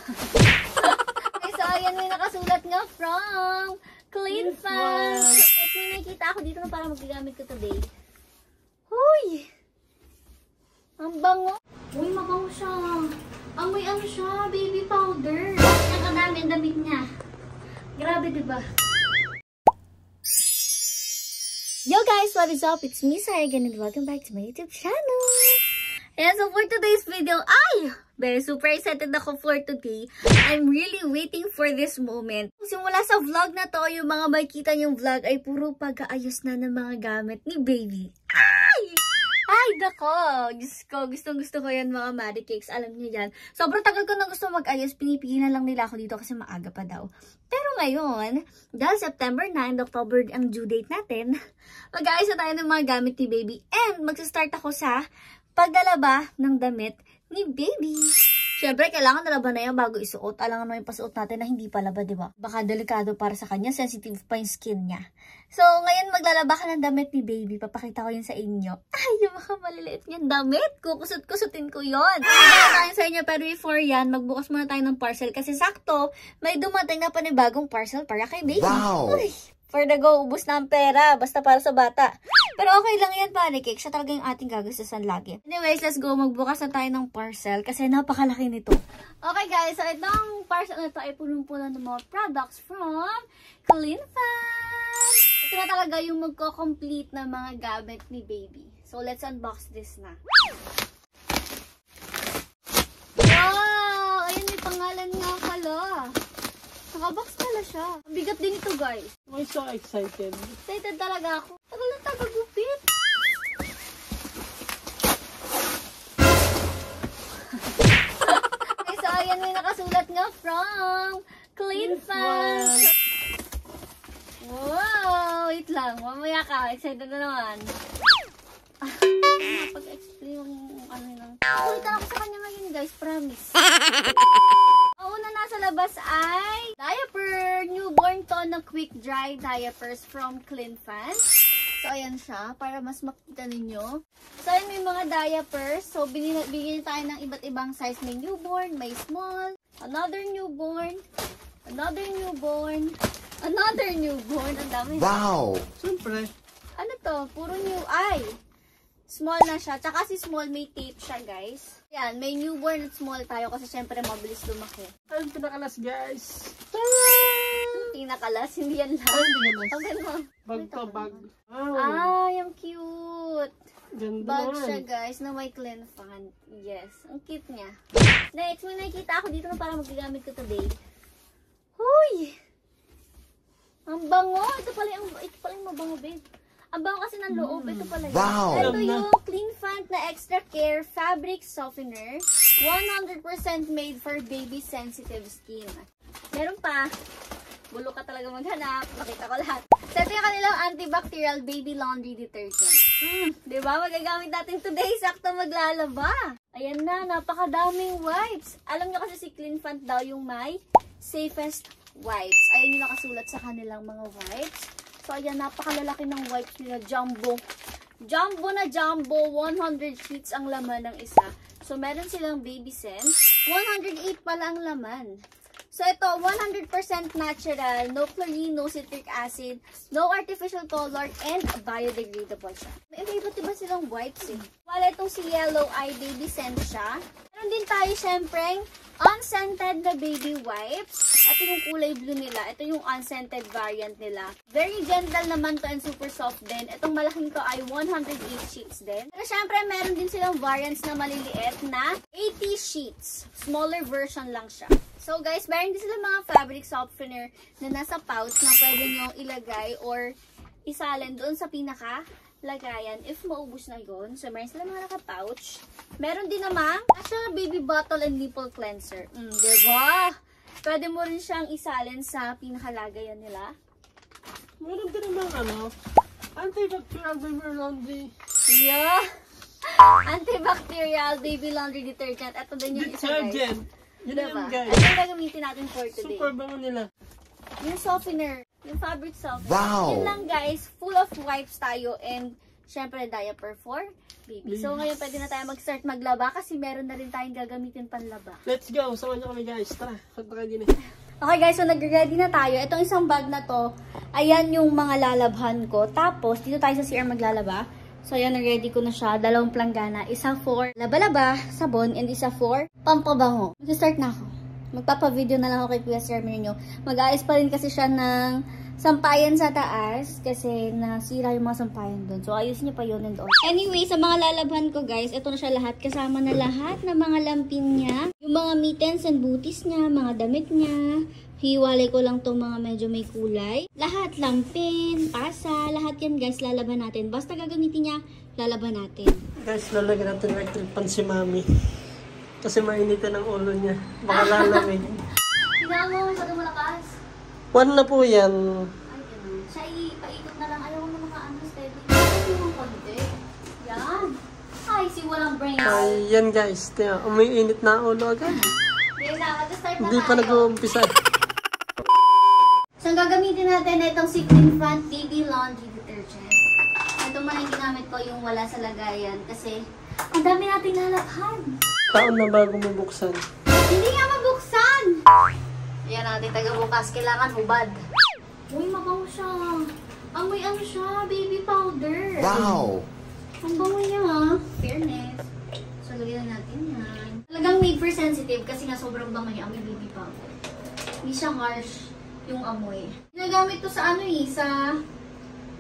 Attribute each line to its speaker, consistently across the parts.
Speaker 1: Okay, so ayan, may nakasulat nga from Cleanfan. So, may nakita ako dito na parang magagamit ko today. Huy! Ang bango. Uy, mabango siya. Amoy ano siya, baby powder. Ang kadami ang damit niya. Grabe, diba? Yo guys, what is up? It's me, Sai again, and welcome back to my YouTube channel. And so for today's video, super excited ako for today. I'm really waiting for this moment. Simula sa vlog na to, yung mga makikita niyong vlog ay puro pag-aayos na ng mga gamit ni baby. Ay, dako! Diyos ko, gustong-gusto ko yan mga Maddie Cakes. Alam niyo yan. Sobrang tagal ko na gusto mag-ayos. Pinipigilan lang nila ako dito kasi maaga pa daw. Pero ngayon, dahil September 9, October ang due date natin, mag-aayos na tayo ng mga gamit ni baby. And magsastart ako sa paglalaba ng damit ni baby. Siyempre, kailangan nalaba na yan bago isuot. Alangan mo yung pasuot natin na hindi pa laba, diba? Baka delikado para sa kanya. Sensitive pa yung skin niya. So, ngayon maglalaba ka ng damit ni baby. Papakita ko yun sa inyo. Ay, yung mga maliliit niyang damit. Kukusot-kusutin ko yun. Ay, sa inyo. Pero before yan, magbukas muna tayo ng parcel. Kasi sakto, may dumating na panibagong parcel para kay baby. Wow! Uy, for the go, ubus na ang pera. Basta para sa bata. Pero okay lang yan, Pancake. Siya talaga yung ating gagastusan lagi. Anyways, let's go. Magbukas na tayo ng parcel kasi napakalaki nito. Okay guys, so itong parcel na ito ay punong-puno ng mga products from Cleanfan. Ito na talaga yung magko-complete na mga gamit ni baby. So let's unbox this na. Wow! Ayun, may pangalan nga pala. Nakabox pala siya. Ang bigat din ito, guys.
Speaker 2: I'm so excited.
Speaker 1: Excited talaga ako. Tagal na tagagupit. Okay, so ayan, may nakasulat nga from Cleanfan. Wow! Wait lang. Mamaya ka. Excited na naman. Napag-explain yung ano yun. Kulitan ako sa kanya ngayon, guys. Promise. Ang una nasa labas ay diaper. Newborn Tono Quick Dry Diapers from Cleanfan. So, ayan siya. Para mas makita ninyo. So, ayan may mga diapers. So, bigyan tayo ng iba't ibang size. May newborn, may small, another newborn, another newborn, another newborn. Ang dami.
Speaker 2: Wow! Siyempre.
Speaker 1: Ano to? Puro new. Ay! Small na siya. Tsaka si small may tape siya, guys. Yan, may newborn at small tayo kasi syempre mabilis lumaki.
Speaker 2: Ang pinakalas, guys.
Speaker 1: Pinakalas? Hindi yan lang.
Speaker 2: Ay, hindi yan lang.
Speaker 1: Ang mo.
Speaker 2: Bag to, bag. Wow.
Speaker 1: Ah, yung cute.
Speaker 2: Ganda
Speaker 1: Bag
Speaker 2: naman.
Speaker 1: siya, guys, na may Cleanfan. Yes, ang cute niya. Next, may nakikita ako dito na parang magagamit ko today. Huy! Ang bango! Ito pala yung mabango, babe. Ang bango kasi ng loob. Ito pala yun.
Speaker 2: Wow!
Speaker 1: Ito yung Cleanfan na Extra Care Fabric Softener. 100% made for baby sensitive skin. Meron pa. Bulo ka talaga maghanap. Makita ko lahat. So, ito yung kanilang antibacterial baby laundry detergent. Diba? Magagamit natin today. Sakto maglalaba. Ayan na. Napakadaming wipes. Alam nyo kasi si Cleanfan daw yung may safest wipes. Ayan yung nakasulat sa kanilang mga wipes. So, ayan, napakalalaki ng wipes nila. Jumbo. Jumbo na jumbo. 100 sheets ang laman ng isa. So, meron silang baby scent. 108 pala ang laman. So, ito, 100% natural. No chlorine, no citric acid, no artificial color, and biodegradable siya. May iba-iba diba silang wipes eh. Wala itong si Yellow Eye Baby Scent siya. Meron din tayo, syempre, unscented na baby wipes. Ito yung kulay blue nila. Ito yung unscented variant nila. Very gentle naman to and super soft din. Itong malaking to ay 108 sheets din. Pero syempre, meron din silang variants na maliliit na 80 sheets. Smaller version lang siya. So guys, meron din sila mga fabric softener na nasa pouch na pwede nyo ilagay or isalin doon sa pinaka-lagayan if maubos na yun. So meron sila mga naka-pouch. Meron din naman actual baby bottle and nipple cleanser. Diba? Pwede mo rin siyang isalin sa pinaka-lagayan nila.
Speaker 2: Meron din naman antibacterial baby laundry.
Speaker 1: Yeah! Antibacterial baby laundry detergent. Ito din yung isa, guys.
Speaker 2: Yun
Speaker 1: diba?
Speaker 2: yan, guys.
Speaker 1: Ito yung gagamitin natin for today.
Speaker 2: Super bango nila.
Speaker 1: Yung softener. Yung fabric softener.
Speaker 2: Wow!
Speaker 1: Yun lang, guys. Full of wipes tayo and syempre diaper for baby. So ngayon pwede na tayo mag-start maglaba kasi meron na rin tayong gagamitin panlaba.
Speaker 2: Let's go! Samahan nyo kami guys. Tara, ready na.
Speaker 1: Okay guys, so nag-ready na tayo. Itong isang bag na to, ayan yung mga lalabhan ko. Tapos, dito tayo sa CR maglalaba. So ayan, ready ko na siya. 2 planggana. Isa for laba-laba, sabon, and isa for pampabango. Mag-start na ako. Magpapa-video na lang ako kay Kuya Sir Mirno. Mag-aayos pa rin kasi siya ng sampayan sa taas kasi nasira yung mga sampayan doon. So, ayusin niya pa yun and all. Anyway, sa mga lalabhan ko guys, ito na siya lahat. Kasama na lahat ng mga lampin niya. Yung mga mittens and booties niya, mga damit niya. Hiwalay ko lang itong mga medyo may kulay. Lahat, lampin, pasa, lahat yan guys, lalaban natin. Basta gagamitin niya, lalaban natin.
Speaker 2: Guys, lalagyan natin electric fan si Mami. Kasi mainitin ang ulo niya. Baka lalamig.
Speaker 1: Tingnan mo, masyadong malakas.
Speaker 2: 1 na po yan.
Speaker 1: Ay, ganun. Siya ipaikot na lang. Ayaw mo mga steady. Ayaw mo konti. Yan. Ay, si walang brain.
Speaker 2: Ayan guys. Tiyan, umiinit na ang ulo agad.
Speaker 1: Okay na, mag-start na
Speaker 2: Hindi pa nag-uumpisa.
Speaker 1: So, gagamitin natin na itong Clean Front Baby Laundry Detergent. Ito man yung ginamit ko yung wala sa lagayan kasi ang dami nating lalabhan.
Speaker 2: Taon na bago mabuksan.
Speaker 1: Hindi nga mabuksan! Yan natin taga-bukas. Kailangan hubad. Uy, mabango siya. Amoy ano siya, baby powder.
Speaker 3: Wow!
Speaker 1: Ang bango niya ha. Fairness. So, lagyan natin yan. Talagang made for sensitive kasi nga sobrang bango niya. Amoy baby powder. Hindi siya harsh yung amoy. Ginagamit to sa ano sa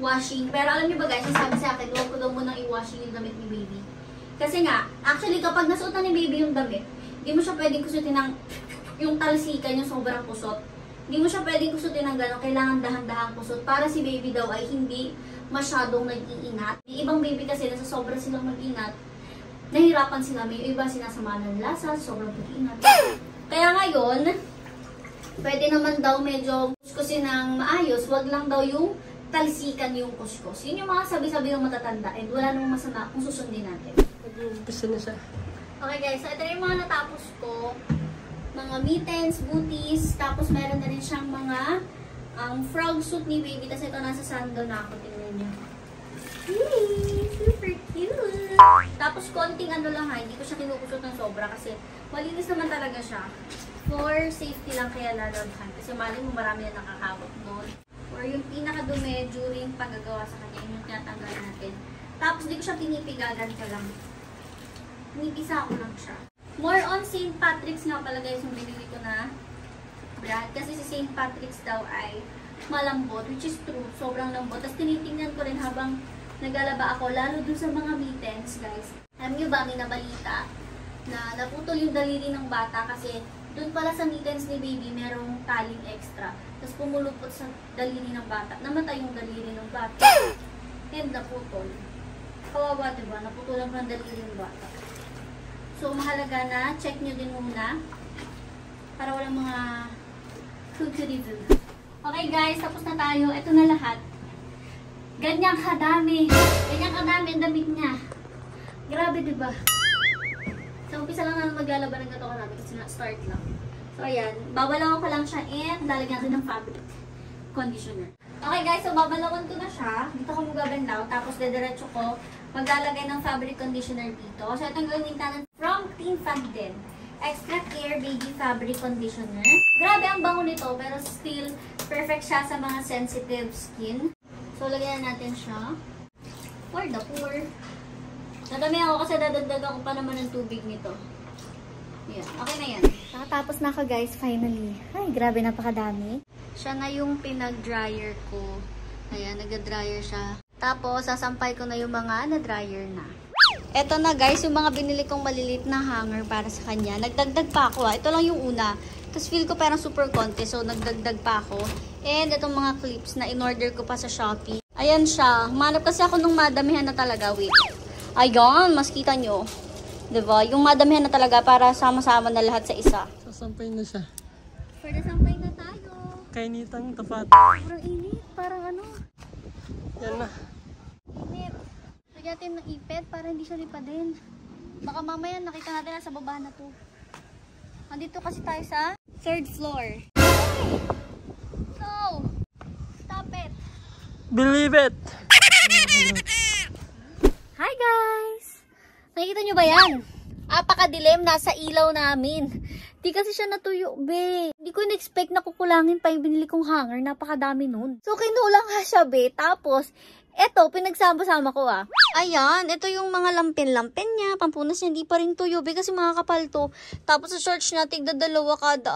Speaker 1: washing. Pero alam niyo ba guys, sabi sa akin, huwag ko daw munang i-washing yung damit ni baby. Kasi nga, actually kapag nasuotan ni baby yung damit, hindi mo siya pwedeng kusutin ng yung talsikan, yung sobrang kusot. Hindi mo siya pwedeng kusutin ng gano'n. Kailangan dahan-dahang kusot para si baby daw ay hindi masyadong nag-iingat. Yung ibang baby kasi nasa sobra silang mag-ingat, nahirapan sila. May iba sinasama ng lasa, sobrang pag-iingat. Kaya ngayon, pwede naman daw medyo kuskusin ng maayos. Wag lang daw yung talsikan yung kuskus. Yun yung mga sabi-sabi ng matatanda. And wala namang masama kung susundin natin.
Speaker 2: Nag-uumpisa na siya.
Speaker 1: Okay guys, so ito yung mga natapos ko. Mga mittens, booties, tapos meron na rin siyang mga frog suit ni baby. Tapos ito nasa sando na ako. Tingnan niyo. Yay! Super cute! Tapos konting ano lang ha, hindi ko siya kinukusot ng sobra kasi malinis naman talaga siya. For safety lang kaya lalabhan. Kasi mali mo marami na nakakabot doon. Or yung pinakadumi during paggagawa sa kanya, yung tinatanggal natin. Tapos di ko siya pinipigagan ko lang. Pinipisa ko lang siya. More on St. Patrick's nga pala guys yung binili ko na brand. Kasi si St. Patrick's daw ay malambot, which is true. Sobrang lambot. Tapos tinitingnan ko rin habang naglalaba ako, lalo dun sa mga mittens guys. Alam nyo ba, may nabalita na naputol yung daliri ng bata kasi dun pala sa mittens ni baby merong taling extra. Tapos pumulupot sa daliri ng bata. Namatay yung daliri ng bata. And naputol. Kawawa diba? Naputulan pa ng daliri ng bata. So, mahalaga na check nyo din muna para walang mga kukuribu. Okay guys, tapos na tayo. Ito na lahat. Ganyang kadami. Ganyang kadami ang damit niya. Grabe diba? So, umpisa lang natin maglalaban ng katawan natin kasi na-start lang. So, ayan. Babalawan ko lang siya and lalagyan natin ng fabric conditioner. Okay guys, so babalawan ko na siya. Dito ko magabanlaw. Tapos dediretso ko maglalagay ng fabric conditioner dito. So, itong gawin natin from Clean Front din. Extra Care Baby Fabric Conditioner. Grabe ang bango nito, pero still perfect siya sa mga sensitive skin. So, lagyan natin siya. For the poor. Nadami ako kasi dadagdagan ko pa naman ng tubig nito. Yan. Okay na yan. Nakatapos na ako guys, finally. Ay, grabe, napakadami. Siya na yung pinag-dryer ko. Ayan, nag-dryer siya. Tapos, sasampay ko na yung mga na-dryer na. Eto na guys, yung mga binili kong malilit na hanger para sa kanya. Nagdagdag pa ako. Ito lang yung una. Tapos feel ko parang super konti. So, nagdagdag pa ako. And itong mga clips na in-order ko pa sa Shopee. Ayan siya. Humanap kasi ako nung madamihan na talaga. Wait. Ayan, mas kita nyo. Diba? Yung madamihan na talaga para sama-sama na lahat sa isa.
Speaker 2: Sasampay na siya.
Speaker 1: For the sampay na tayo.
Speaker 2: Kainitang tapat.
Speaker 1: Parang init. Parang ano.
Speaker 2: Yan na.
Speaker 1: Init. Lagyan natin ng ipet para hindi siya lipadin. Baka mamaya nakita natin na sa baba na to. Andito kasi tayo sa 3rd floor. No! Stop it!
Speaker 2: Believe it!
Speaker 1: Hi guys! Nakikita nyo ba yan? Apakadilim, nasa ilaw namin. Di kasi siya natuyo, be. Hindi ko in-expect na kukulangin pa yung binili kong hanger. Napakadami nun. So, kinulang nga siya, be. Tapos, eto, pinagsama-sama ko Ayan, ito yung mga lampin-lampin niya. Pampunas niya, hindi pa rin tuyo, be. Kasi mga kapal to. Tapos sa shorts niya, tigda-dalawa kada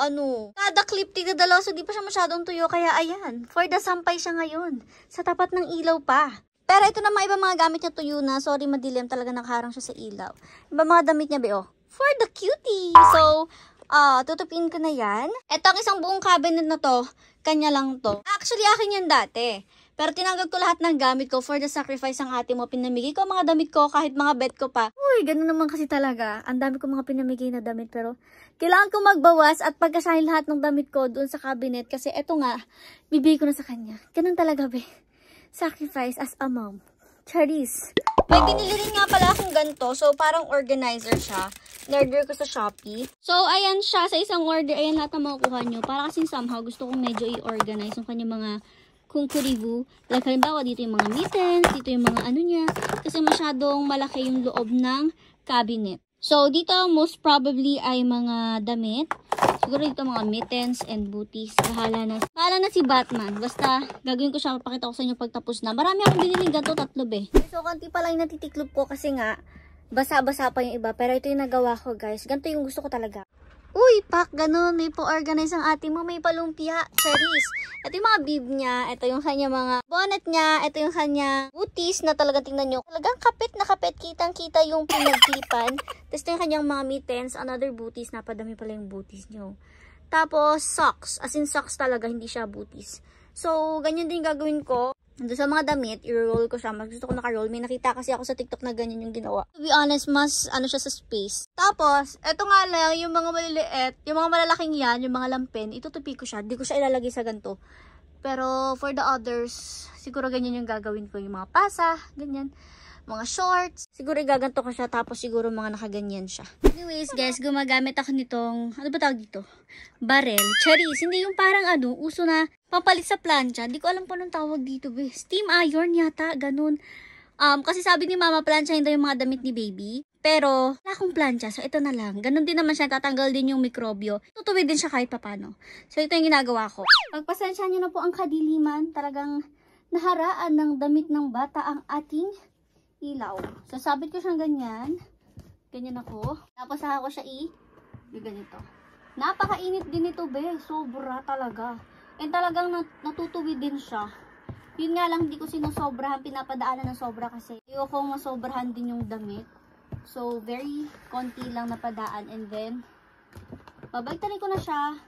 Speaker 1: clip, tigda-dalawa. So, di pa siya masyadong tuyo. Kaya, ayan, for the sampay siya ngayon. Sa tapat ng ilaw pa. Pero ito na iba mga gamit niya tuyo na. Sorry, madilim. Talaga nakaharang siya sa ilaw. Iba mga damit niya, be, for the cutie. So, tutupin ko na yan. Ito ang isang buong cabinet na to. Kanya lang to. Actually, akin yan dati. Pero tinanggap ko lahat ng gamit ko for the sacrifice ng ate mo. Pinamigay ko mga damit ko, kahit mga bet ko pa. Uy, ganun naman kasi talaga. Ang dami ko mga pinamigay na damit. Pero kailangan ko magbawas at pagkasahin lahat ng damit ko doon sa cabinet. Kasi eto nga, bibigay ko na sa kanya. Ganun talaga, be. Sacrifice as a mom. Charis. May binili rin nga pala akong ganito. So, parang organizer siya. In-order ko sa Shopee. So, ayan siya. Sa isang order, ayan lahat na makukuha nyo. Para kasing somehow, gusto kong medyo i-organize yung kanyang mga kungkuribu. Like, halimbawa, dito yung mga mittens, dito yung mga ano niya. Kasi masyadong malaki yung loob ng cabinet. So, dito most probably ay mga damit. Siguro dito mga mittens and booties. Bahala na si Batman. Basta, gagawin ko siya. Papakita ko sa inyo pagtapos na. Marami akong biniling ganito, 3 be. So, konti pa lang yung natitiklop ko kasi nga, basa-basa pa yung iba. Pero ito yung nagawa ko, guys. Ganito yung gusto ko talaga. Uy, pak, ganun. May po-organize ang ate mo. May palumpia. Charis. Ito yung mga bib niya. Ito yung kanya mga bonnet niya. Ito yung kanya booties na talaga tingnan nyo. Talagang kapit na kapit. Kitang-kita yung pinagklipan. Tapos ito yung kanyang mga mittens. Another booties. Napadami pala yung booties nyo. Tapos, socks. As in socks talaga. Hindi siya booties. So, ganyan din gagawin ko. Doon sa mga damit, i-roll ko siya. Mas gusto ko naka-roll. May nakita kasi ako sa TikTok na ganyan yung ginawa. To be honest, mas ano siya sa space. Tapos, eto nga lang, yung mga maliliit, yung mga malalaking yan, yung mga lampin, itutupi ko siya. Di ko siya ilalagay sa ganito. Pero, for the others, siguro ganyan yung gagawin ko. Yung mga pasa, ganyan. Mga shorts. Siguro igaganto ko siya. Tapos, siguro mga nakaganyan siya. Anyways, guys, gumagamit ako nitong, ano ba tawag dito? Barrel. Charis. Hindi yung parang ano, uso na pampalit sa plancha. Hindi ko alam po nung tawag dito, be. Steam iron yata, ganun. Kasi sabi ni mama, planchahin daw yung mga damit ni baby. Pero, wala akong plancha. So, ito na lang. Ganun din naman siya. Tatanggal din yung mikrobyo. Tutuwid din siya kahit papano. So, ito yung ginagawa ko. Pagpasensya nyo na po ang kadiliman. Talagang naharaan ng damit ng bata ang ating ilaw. So, sabit ko siyang ganyan. Ganyan ako. Tapos, saka ko siya yung ganito. Napakainit din ito, be. Sobra talaga. And talagang natutuwid din siya. Yun nga lang, hindi ko sinusobrahan, pinapadaanan ng sobra kasi ayokong masobrahan din yung damit. So, very konti lang napadaan. And then, babaliktarin ko na siya.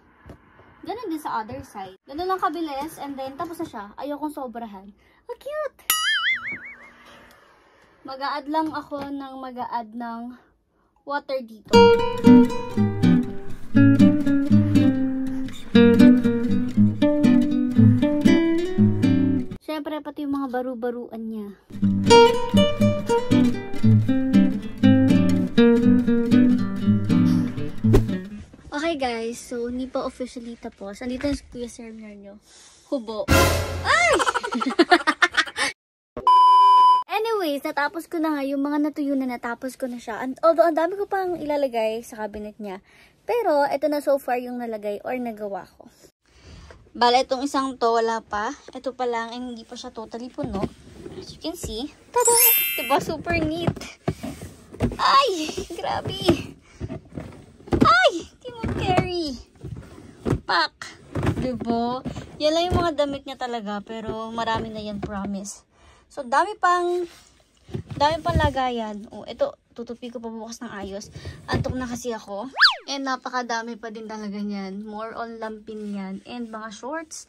Speaker 1: Ganun din sa other side. Ganun lang kabilis. And then, tapos na siya. Ayokong sobrahan. Oh, cute! Mag-a-add lang ako ng mag-a-add ng water dito. Siyempre, pati yung mga baru-baruan niya. Okay guys, so hindi pa officially tapos. Andito yung Kuya Seminar nyo. Hubo. Ay! Anyways, natapos ko na nga yung mga natuyo na natapos ko na siya. Although, ang dami ko pang ilalagay sa cabinet niya. Pero, ito na so far yung nalagay or nagawa ko. Bala, itong isang to, wala pa. Ito pa lang, hindi pa siya totally puno. As you can see. Tada! Diba? Super neat. Ay! Grabe! Ay! Timon Carry! Pak! Diba? Yan lang yung mga damit niya talaga. Pero, marami na yan, promise. So, dami pang lagayan. Oh, ito, tutupi ko pa bukas ng ayos. Antok na kasi ako. And napakadami pa din talaga niyan. More on lampin yan. And mga shorts.